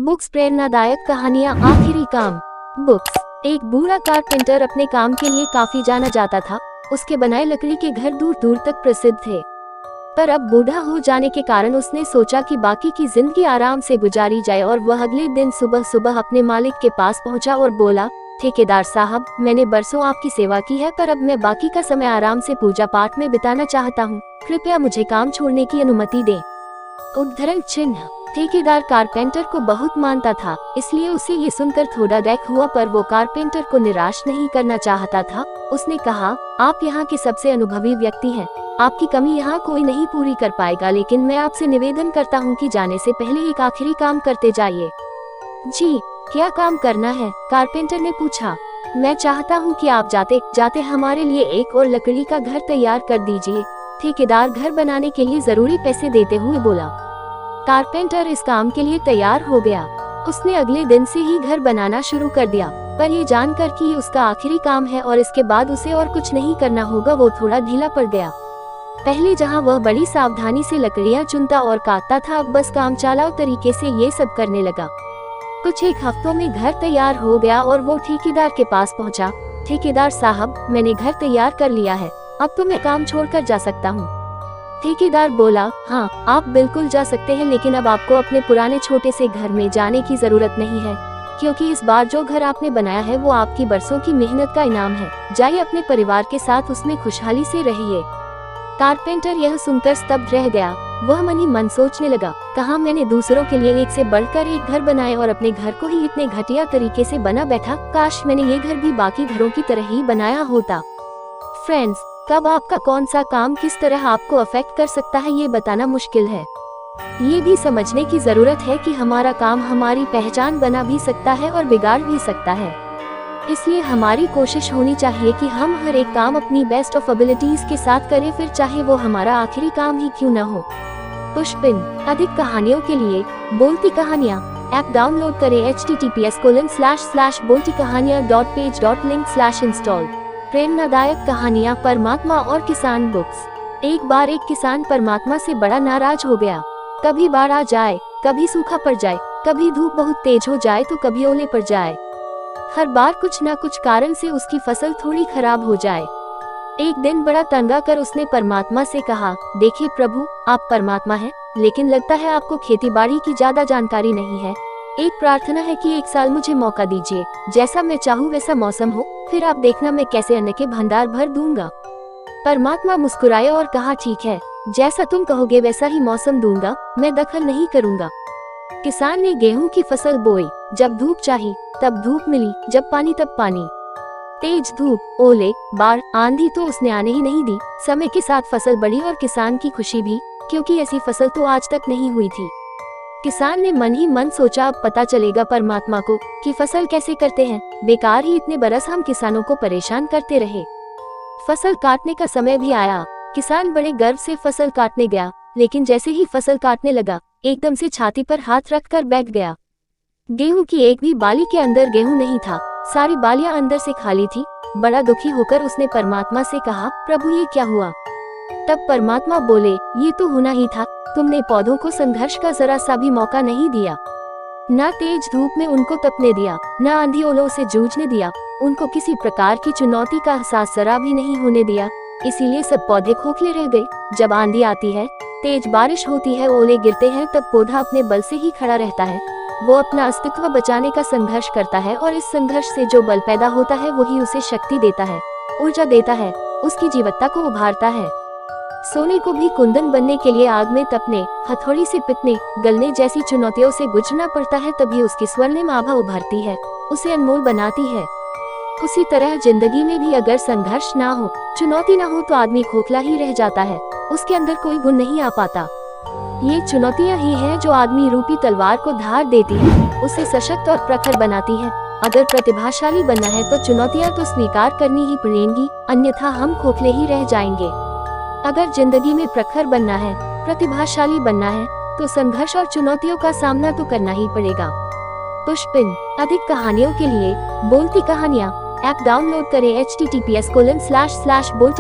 Books प्रेरणादायक कहानियाँ आखिरी काम। बुक्स। एक बूढ़ा कारपेंटर अपने काम के लिए काफी जाना जाता था। उसके बनाए लकड़ी के घर दूर दूर तक प्रसिद्ध थे, पर अब बूढ़ा हो जाने के कारण उसने सोचा कि बाकी की जिंदगी आराम से गुजारी जाए और वह अगले दिन सुबह सुबह अपने मालिक के पास पहुंचा और बोला, ठेकेदार साहब, मैंने बरसों आपकी सेवा की है, पर अब मैं बाकी का समय आराम से पूजा पाठ में बिताना चाहता हूँ। कृपया मुझे काम छोड़ने की अनुमति दें। उद्धरण चिन्ह। ठेकेदार कारपेंटर को बहुत मानता था, इसलिए उसे ये सुनकर थोड़ा दुख हुआ, पर वो कारपेंटर को निराश नहीं करना चाहता था। उसने कहा, आप यहाँ के सबसे अनुभवी व्यक्ति हैं, आपकी कमी यहाँ कोई नहीं पूरी कर पाएगा, लेकिन मैं आपसे निवेदन करता हूँ कि जाने से पहले एक आखिरी काम करते जाइए। जी, क्या काम करना है? कारपेंटर ने पूछा। मैं चाहता हूँ कि आप जाते जाते हमारे लिए एक और लकड़ी का घर तैयार कर दीजिए। ठेकेदार घर बनाने के लिए जरूरी पैसे देते हुए बोला। कारपेंटर इस काम के लिए तैयार हो गया। उसने अगले दिन से ही घर बनाना शुरू कर दिया, पर ये जानकर कि ये उसका आखिरी काम है और इसके बाद उसे और कुछ नहीं करना होगा, वो थोड़ा ढीला पड़ गया। पहले जहां वह बड़ी सावधानी से लकड़ियां चुनता और काटता था, अब बस कामचलाऊ तरीके से ये सब करने लगा। कुछ एक हफ्तों में घर तैयार हो गया और वो ठेकेदार के पास पहुंचा। ठेकेदार साहब, मैंने घर तैयार कर लिया है, अब तो मैं काम छोड़कर जा सकता हूँ। ठेकेदार बोला, हाँ, आप बिल्कुल जा सकते हैं, लेकिन अब आपको अपने पुराने छोटे से घर में जाने की जरूरत नहीं है, क्योंकि इस बार जो घर आपने बनाया है वो आपकी बरसों की मेहनत का इनाम है। जाइए अपने परिवार के साथ उसमें खुशहाली से रहिए। कारपेंटर यह सुनकर स्तब्ध रह गया। वह मन ही मन सोचने लगा, कहाँ मैंने दूसरों के लिए एक से बढ़कर एक घर बनाए और अपने घर को ही इतने घटिया तरीके से बना बैठा। काश मैंने ये घर भी बाकी घरों की तरह ही बनाया होता। फ्रेंड्स, कब आपका कौन सा काम किस तरह आपको अफेक्ट कर सकता है ये बताना मुश्किल है। ये भी समझने की जरूरत है कि हमारा काम हमारी पहचान बना भी सकता है और बिगाड़ भी सकता है। इसलिए हमारी कोशिश होनी चाहिए कि हम हर एक काम अपनी बेस्ट ऑफ एबिलिटीज के साथ करें, फिर चाहे वो हमारा आखिरी काम ही क्यों न हो। पुष्पिन। अधिक कहानियों के लिए बोलती कहानियाँ ऐप डाउनलोड करें https://boltikahaniyan.page.link/install। प्रेरणादायक कहानियाँ परमात्मा और किसान बुक्स। एक बार एक किसान परमात्मा से बड़ा नाराज हो गया। कभी बाढ़ आ जाए, कभी सूखा पड़ जाए, कभी धूप बहुत तेज हो जाए तो कभी ओले पड़ जाए। हर बार कुछ न कुछ कारण से उसकी फसल थोड़ी खराब हो जाए। एक दिन बड़ा तंग आकर उसने परमात्मा से कहा, देखिए प्रभु, आप परमात्मा हैं, लेकिन लगता है आपको खेती बाड़ी की ज्यादा जानकारी नहीं है। एक प्रार्थना है कि एक साल मुझे मौका दीजिए, जैसा मैं चाहूँ वैसा मौसम हो, फिर आप देखना मैं कैसे अन्न के भंडार भर दूंगा। परमात्मा मुस्कुराए और कहा, ठीक है, जैसा तुम कहोगे वैसा ही मौसम दूंगा, मैं दखल नहीं करूंगा। किसान ने गेहूं की फसल बोई। जब धूप चाहिए तब धूप मिली, जब पानी तब पानी। तेज धूप, ओले, बाढ़, आंधी तो उसने आने ही नहीं दी। समय के साथ फसल बढ़ी और किसान की खुशी भी, क्योंकि ऐसी फसल तो आज तक नहीं हुई थी। किसान ने मन ही मन सोचा, अब पता चलेगा परमात्मा को कि फसल कैसे करते हैं। बेकार ही इतने बरस हम किसानों को परेशान करते रहे। फसल काटने का समय भी आया। किसान बड़े गर्व से फसल काटने गया, लेकिन जैसे ही फसल काटने लगा, एकदम से छाती पर हाथ रखकर बैठ गया। गेहूं की एक भी बाली के अंदर गेहूं नहीं था, सारी बालियां अंदर से खाली थी। बड़ा दुखी होकर उसने परमात्मा से कहा, प्रभु ये क्या हुआ? तब परमात्मा बोले, ये तो होना ही था, तुमने पौधों को संघर्ष का जरा सा भी मौका नहीं दिया। ना तेज धूप में उनको तपने दिया, ना आंधी ओलों से जूझने दिया, उनको किसी प्रकार की चुनौती का एहसास जरा भी नहीं होने दिया। इसीलिए सब पौधे खोखले रह गए। जब आंधी आती है, तेज बारिश होती है, ओले गिरते हैं, तब पौधा अपने बल से ही खड़ा रहता है। वो अपना अस्तित्व बचाने का संघर्ष करता है और इस संघर्ष से जो बल पैदा होता है वही उसे शक्ति देता है, ऊर्जा देता है, उसकी जीवत्ता को उभारता है। सोने को भी कुंदन बनने के लिए आग में तपने, हथौड़ी से पिटने, गलने जैसी चुनौतियों से गुजरना पड़ता है, तभी उसकी स्वर्णिम आभा उभरती है, उसे अनमोल बनाती है। उसी तरह जिंदगी में भी अगर संघर्ष ना हो, चुनौती ना हो, तो आदमी खोखला ही रह जाता है, उसके अंदर कोई गुण नहीं आ पाता। ये चुनौतियाँ ही हैं जो आदमी रूपी तलवार को धार देती है, उसे सशक्त और प्रखर बनाती है। अगर प्रतिभाशाली बनना है तो चुनौतियाँ तो स्वीकार करनी ही पड़ेंगी, अन्यथा हम खोखले ही रह जाएंगे। अगर जिंदगी में प्रखर बनना है, प्रतिभाशाली बनना है, तो संघर्ष और चुनौतियों का सामना तो करना ही पड़ेगा। पुष्पिन। अधिक कहानियों के लिए बोलती कहानियाँ ऐप डाउनलोड करें https://bolti